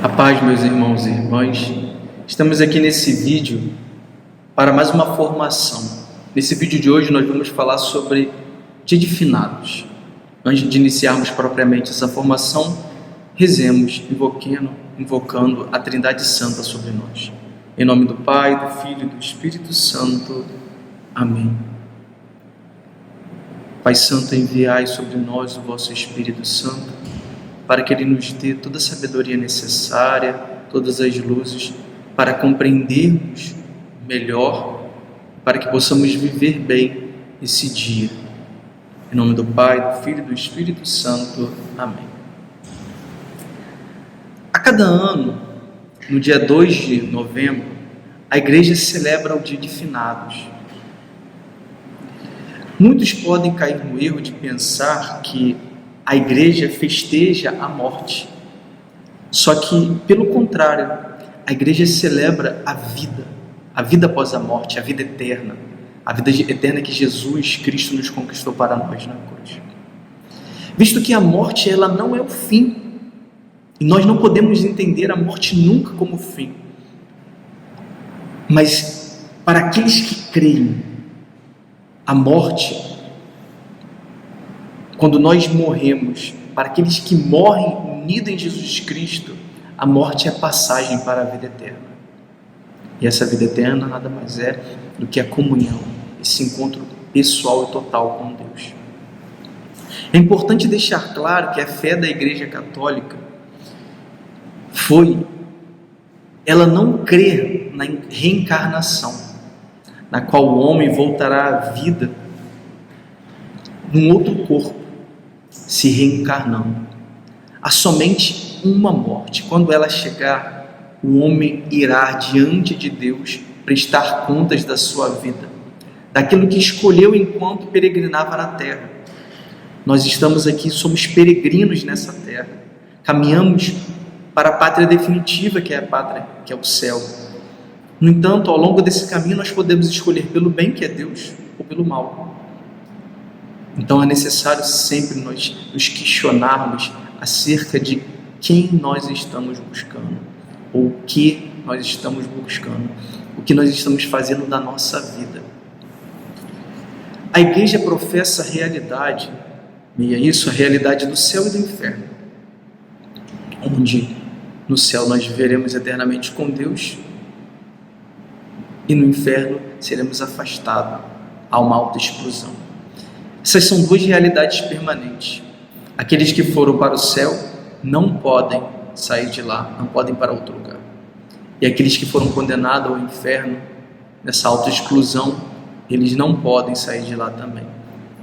A paz, meus irmãos e irmãs. Estamos aqui nesse vídeo para mais uma formação. Nesse vídeo de hoje nós vamos falar sobre Dia de Finados. Antes de iniciarmos propriamente essa formação, rezemos invocando a Trindade Santa sobre nós. Em nome do Pai, do Filho e do Espírito Santo. Amém. Pai Santo, enviai sobre nós o vosso Espírito Santo, para que Ele nos dê toda a sabedoria necessária, todas as luzes, para compreendermos melhor, para que possamos viver bem esse dia. Em nome do Pai, do Filho e do Espírito Santo. Amém. A cada ano, no dia 2 de novembro, a Igreja celebra o Dia de Finados. Muitos podem cair no erro de pensar que a Igreja festeja a morte. Só que, pelo contrário, a Igreja celebra a vida após a morte, a vida eterna que Jesus Cristo nos conquistou para nós na cruz. Visto que a morte ela não é o fim, e nós não podemos entender a morte nunca como fim, mas para aqueles que creem, a morte, quando nós morremos, para aqueles que morrem unidos em Jesus Cristo, a morte é a passagem para a vida eterna. E essa vida eterna nada mais é do que a comunhão, esse encontro pessoal e total com Deus. É importante deixar claro que a fé da Igreja Católica ela não crê na reencarnação, na qual o homem voltará à vida num outro corpo, se reencarnando. Há somente uma morte. Quando ela chegar, o homem irá diante de Deus prestar contas da sua vida, daquilo que escolheu enquanto peregrinava na terra. Nós estamos aqui, somos peregrinos nessa terra, caminhamos para a pátria definitiva, que é a pátria, que é o céu. No entanto, ao longo desse caminho nós podemos escolher pelo bem, que é Deus, ou pelo mal. Então é necessário sempre nós nos questionarmos acerca de quem nós estamos buscando, ou o que nós estamos buscando, o que nós estamos fazendo da nossa vida. A Igreja professa a realidade, e é isso, a realidade do céu e do inferno, onde no céu nós viveremos eternamente com Deus, e no inferno seremos afastados a uma alta exclusão. Essas são duas realidades permanentes. Aqueles que foram para o céu não podem sair de lá, não podem ir para outro lugar. E aqueles que foram condenados ao inferno, nessa alta exclusão, eles não podem sair de lá também.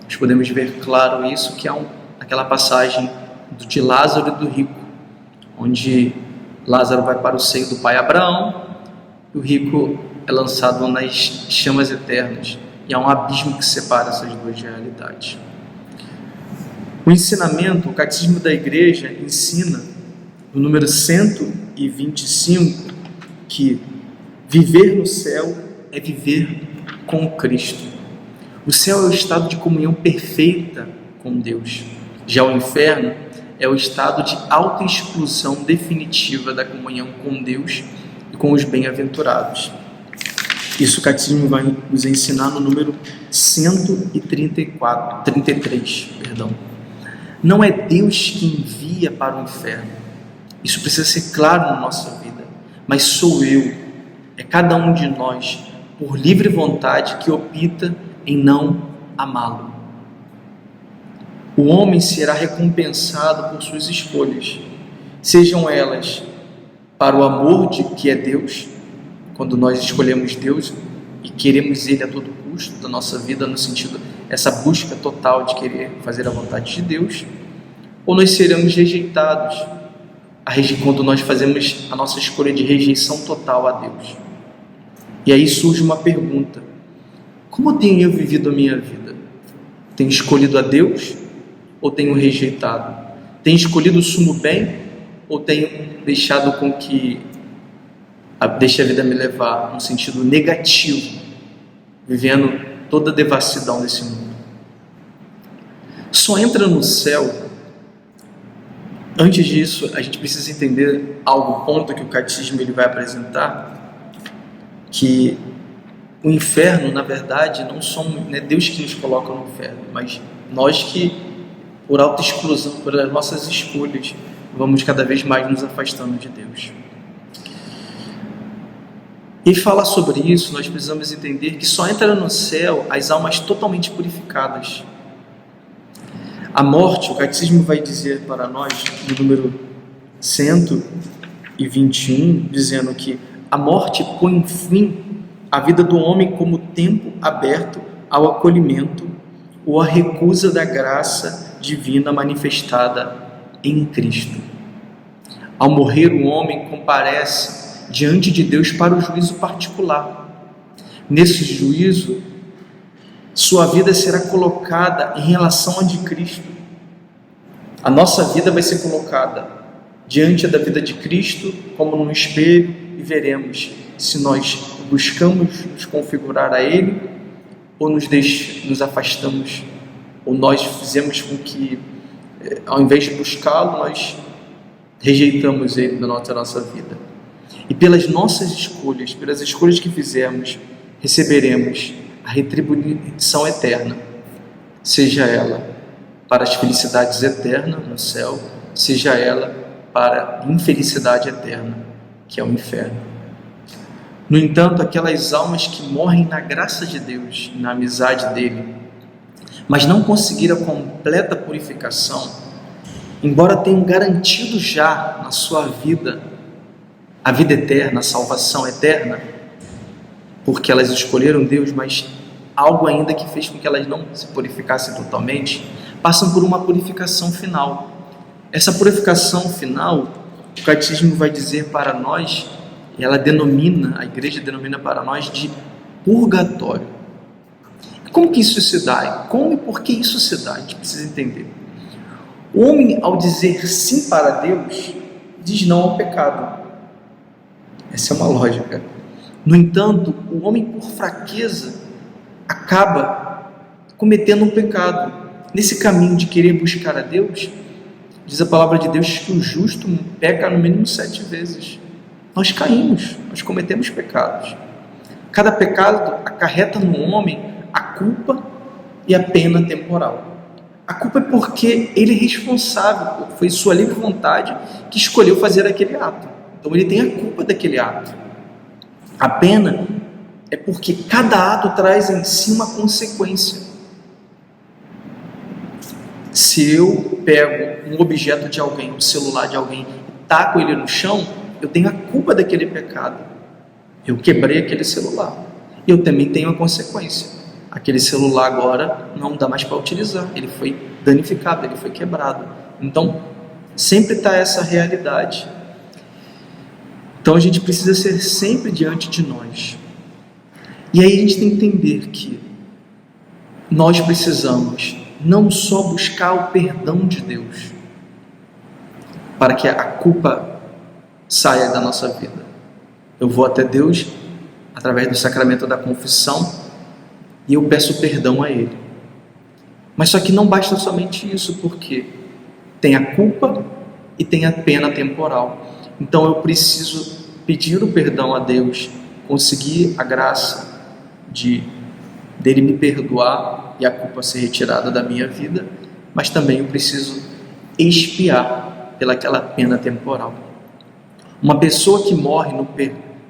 Nós podemos ver claro isso, que há aquela passagem de Lázaro e do rico, onde Lázaro vai para o seio do pai Abraão, e o rico é lançado nas chamas eternas. E há um abismo que separa essas duas realidades. O ensinamento, o Catecismo da Igreja ensina, no número 125, que viver no céu é viver com Cristo. O céu é o estado de comunhão perfeita com Deus. Já o inferno é o estado de autoexclusão definitiva da comunhão com Deus e com os bem-aventurados. Isso o Catecismo vai nos ensinar no número 133. Não é Deus que envia para o inferno. Isso precisa ser claro na nossa vida. Mas sou eu, é cada um de nós, por livre vontade, que opta em não amá-lo. O homem será recompensado por suas escolhas, sejam elas para o amor que é Deus, quando nós escolhemos Deus e queremos Ele a todo custo da nossa vida, no sentido, essa busca total de querer fazer a vontade de Deus, ou nós seremos rejeitados, quando nós fazemos a nossa escolha de rejeição total a Deus. E aí surge uma pergunta: como tenho eu vivido a minha vida? Tenho escolhido a Deus ou tenho rejeitado? Tenho escolhido o sumo bem ou tenho deixado com que deixe a vida me levar no sentido negativo, vivendo toda a devassidão desse mundo? Só entra no céu Antes disso, a gente precisa entender algo, ponto que o catecismo ele vai apresentar, que o inferno, na verdade, não é Deus que nos coloca no inferno, mas nós que, por autoexclusão, pelas nossas escolhas, vamos cada vez mais nos afastando de Deus. E falar sobre isso, nós precisamos entender que só entra no céu as almas totalmente purificadas. A morte, o catecismo vai dizer para nós, no número 121, dizendo que a morte põe fim à vida do homem como tempo aberto ao acolhimento ou à recusa da graça divina manifestada em Cristo. Ao morrer, o homem comparece diante de Deus para o juízo particular. Nesse juízo, sua vida será colocada em relação à de Cristo. A nossa vida vai ser colocada diante da vida de Cristo como num espelho e veremos se nós buscamos nos configurar a Ele ou nos afastamos, ou nós fizemos com que, ao invés de buscá-lo, nós rejeitamos Ele na nossa vida. E pelas nossas escolhas, pelas escolhas que fizemos, receberemos a retribuição eterna, seja ela para as felicidades eternas no céu, seja ela para a infelicidade eterna, que é o inferno. No entanto, aquelas almas que morrem na graça de Deus, na amizade dele, mas não conseguiram a completa purificação, embora tenham garantido já na sua vida a vida eterna, a salvação eterna, porque elas escolheram Deus, mas algo ainda que fez com que elas não se purificassem totalmente, passam por uma purificação final. Essa purificação final, o catecismo vai dizer para nós, a igreja denomina para nós de purgatório. Como que isso se dá? Como e por que isso se dá? A gente precisa entender. O homem, ao dizer sim para Deus, diz não ao pecado. Essa é uma lógica. No entanto, o homem, por fraqueza, acaba cometendo um pecado. Nesse caminho de querer buscar a Deus, diz a palavra de Deus que o justo peca no mínimo 7 vezes. Nós caímos, nós cometemos pecados. Cada pecado acarreta no homem a culpa e a pena temporal. A culpa é porque ele é responsável, foi sua livre vontade que escolheu fazer aquele ato. Então ele tem a culpa daquele ato. A pena é porque cada ato traz em si uma consequência. Se eu pego um objeto de alguém, um celular de alguém, e taco ele no chão, eu tenho a culpa daquele pecado. Eu quebrei aquele celular. E eu também tenho a consequência. Aquele celular agora não dá mais para utilizar. Ele foi danificado, ele foi quebrado. Então, sempre está essa realidade. Então a gente precisa ser sempre diante de nós. E aí a gente tem que entender que nós precisamos não só buscar o perdão de Deus, para que a culpa saia da nossa vida. Eu vou até Deus através do sacramento da confissão e eu peço perdão a Ele. Mas só que não basta somente isso, porque tem a culpa e tem a pena temporal. Então eu preciso pedir o perdão a Deus, conseguir a graça dele me perdoar e a culpa ser retirada da minha vida, mas também eu preciso expiar pelaquela pena temporal. Uma pessoa que morre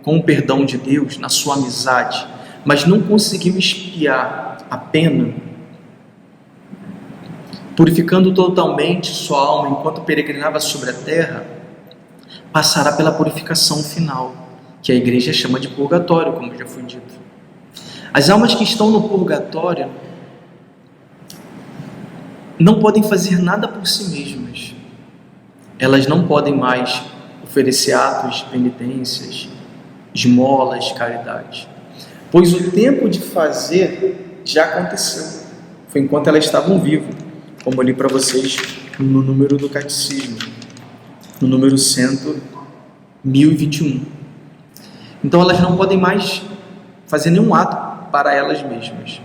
com o perdão de Deus, na sua amizade, mas não conseguiu expiar a pena, purificando totalmente sua alma enquanto peregrinava sobre a terra, passará pela purificação final, que a igreja chama de purgatório, como já foi dito. As almas que estão no purgatório não podem fazer nada por si mesmas. Elas não podem mais oferecer atos de penitências, esmolas, caridade, pois o tempo de fazer já aconteceu. Foi enquanto elas estavam vivas, como eu li para vocês no número do catecismo, no número 1021. Então elas não podem mais fazer nenhum ato para elas mesmas.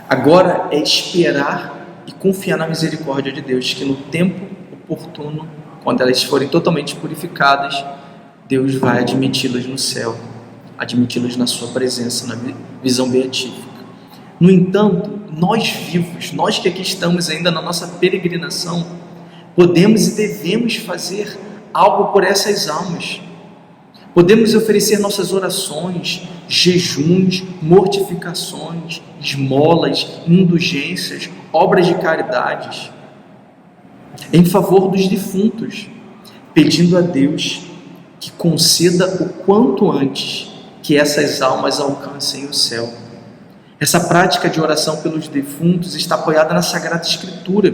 Agora é esperar e confiar na misericórdia de Deus, que no tempo oportuno quando elas forem totalmente purificadas, Deus vai admiti-las no céu, admiti-las na sua presença, na visão beatífica. No entanto, nós vivos, nós que aqui estamos ainda na nossa peregrinação, podemos e devemos fazer algo por essas almas. Podemos oferecer nossas orações, jejuns, mortificações, esmolas, indulgências, obras de caridades, em favor dos defuntos, pedindo a Deus que conceda o quanto antes que essas almas alcancem o céu. Essa prática de oração pelos defuntos está apoiada na Sagrada Escritura.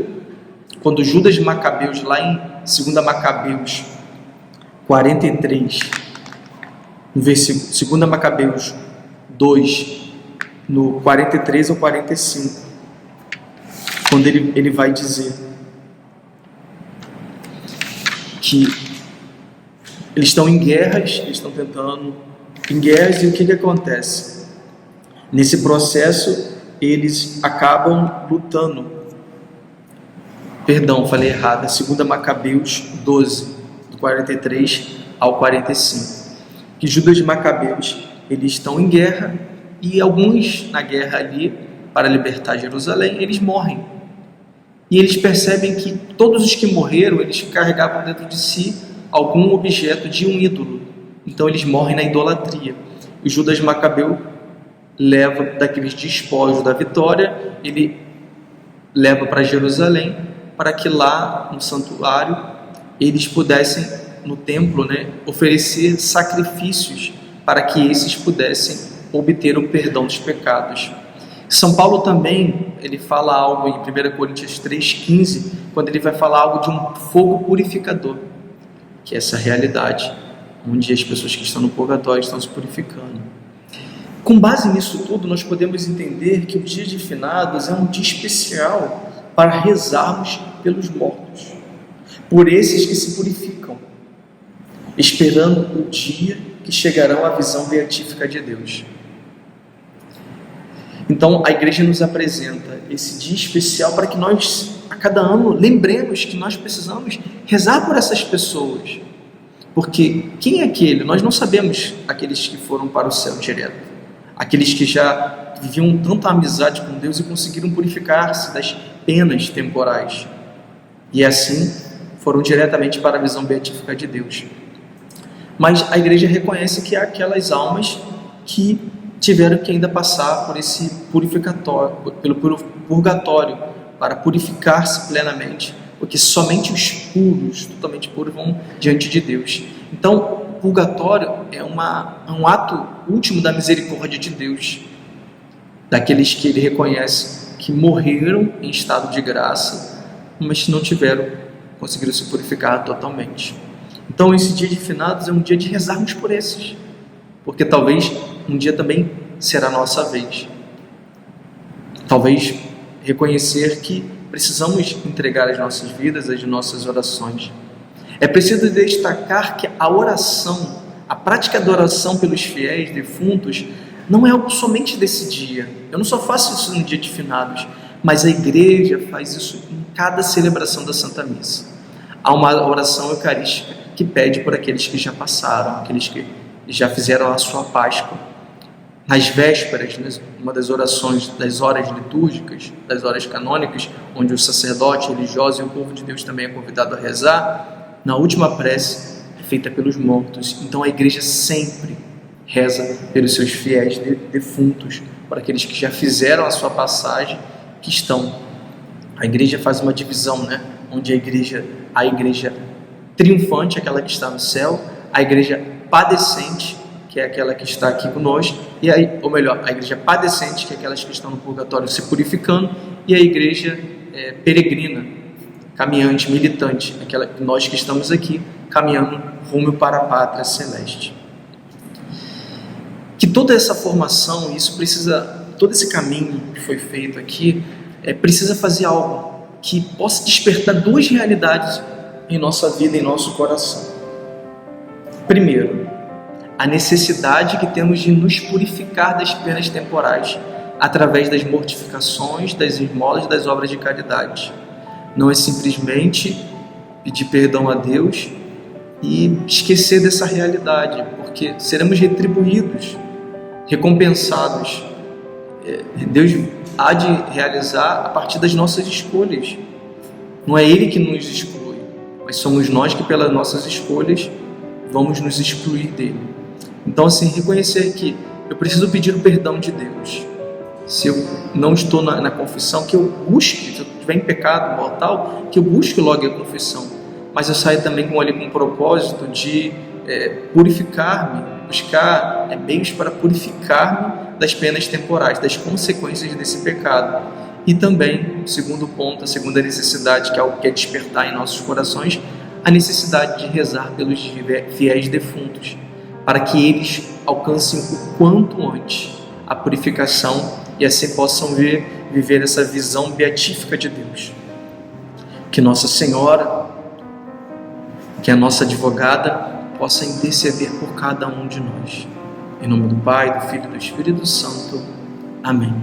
Quando Judas Macabeus, lá em 2 Macabeus 43, no versículo 2 Macabeus 2, no 43 ao 45, quando ele vai dizer que eles estão em guerras, eles estão tentando em guerras, e o que acontece? Nesse processo, eles acabam lutando. Perdão, falei errado, 2 Macabeus 12, do 43 ao 45. Que Judas de Macabeus, eles estão em guerra, e alguns na guerra ali, para libertar Jerusalém, eles morrem. E eles percebem que todos os que morreram, eles carregavam dentro de si algum objeto de um ídolo. Então eles morrem na idolatria. E Judas Macabeu leva daqueles despojos da vitória, ele leva para Jerusalém, para que lá no santuário eles pudessem, no templo, oferecer sacrifícios para que esses pudessem obter o perdão dos pecados. São Paulo também, ele fala algo em 1 Coríntios 3,15, quando ele vai falar algo de um fogo purificador, que é essa realidade, onde as pessoas que estão no purgatório estão se purificando. Com base nisso tudo, nós podemos entender que o dia de finados é um dia especial para rezarmos pelos mortos, por esses que se purificam, esperando o dia que chegarão à visão beatífica de Deus. Então, a igreja nos apresenta esse dia especial para que nós, a cada ano, lembremos que nós precisamos rezar por essas pessoas. Porque quem é aquele? Nós não sabemos aqueles que foram para o céu direto. Aqueles que já viviam tanta amizade com Deus e conseguiram purificar-se das penas temporais. E assim, foram diretamente para a visão beatífica de Deus. Mas a igreja reconhece que há aquelas almas que tiveram que ainda passar por esse purificatório, pelo purgatório, para purificar-se plenamente, porque somente os puros, totalmente puros, vão diante de Deus. Então, o purgatório é um ato último da misericórdia de Deus, daqueles que ele reconhece que morreram em estado de graça, mas não conseguiram se purificar totalmente. Então, esse dia de finados é um dia de rezarmos por esses, porque talvez um dia também será a nossa vez. Talvez reconhecer que precisamos entregar as nossas vidas, as nossas orações. É preciso destacar que a oração, a prática da oração pelos fiéis defuntos, não é algo somente desse dia. Eu não só faço isso no dia de finados, mas a igreja faz isso em cada celebração da Santa Missa. Há uma oração eucarística que pede por aqueles que já passaram, aqueles que já fizeram a sua Páscoa. Nas vésperas, uma das orações das horas litúrgicas, das horas canônicas, onde o sacerdote religioso e o povo de Deus também é convidado a rezar, na última prece é feita pelos mortos. Então a igreja sempre reza pelos seus fiéis defuntos, por aqueles que já fizeram a sua passagem, que estão. A igreja faz uma divisão, onde a igreja triunfante, aquela que está no céu, a igreja padecente, que é aquela que está aqui conosco, e aí, ou melhor, a igreja padecente, que é aquelas que estão no purgatório se purificando, e a igreja peregrina, caminhante, militante, aquela nós que estamos aqui caminhando rumo para a pátria celeste. Que toda essa formação, todo esse caminho que foi feito aqui, precisa fazer algo que possa despertar duas realidades em nossa vida, em nosso coração. Primeiro, a necessidade que temos de nos purificar das penas temporais, através das mortificações, das esmolas e das obras de caridade. Não é simplesmente pedir perdão a Deus e esquecer dessa realidade, porque seremos retribuídos, recompensados. Deus há de realizar a partir das nossas escolhas. Não é Ele que nos exclui, mas somos nós que, pelas nossas escolhas, vamos nos excluir dele. Então, assim, reconhecer que eu preciso pedir o perdão de Deus. Se eu não estou na confissão, que eu busque, se eu estiver em pecado mortal, que eu busque logo a confissão. Mas eu saio também com o propósito de purificar-me, buscar meios para purificar-me das penas temporais, das consequências desse pecado. E também, o segundo ponto, a segunda necessidade, que é algo que é despertar em nossos corações, a necessidade de rezar pelos fiéis defuntos, para que eles alcancem o quanto antes a purificação e assim possam viver essa visão beatífica de Deus. Que Nossa Senhora, que a nossa advogada, possa interceder por cada um de nós. Em nome do Pai, do Filho e do Espírito Santo. Amém.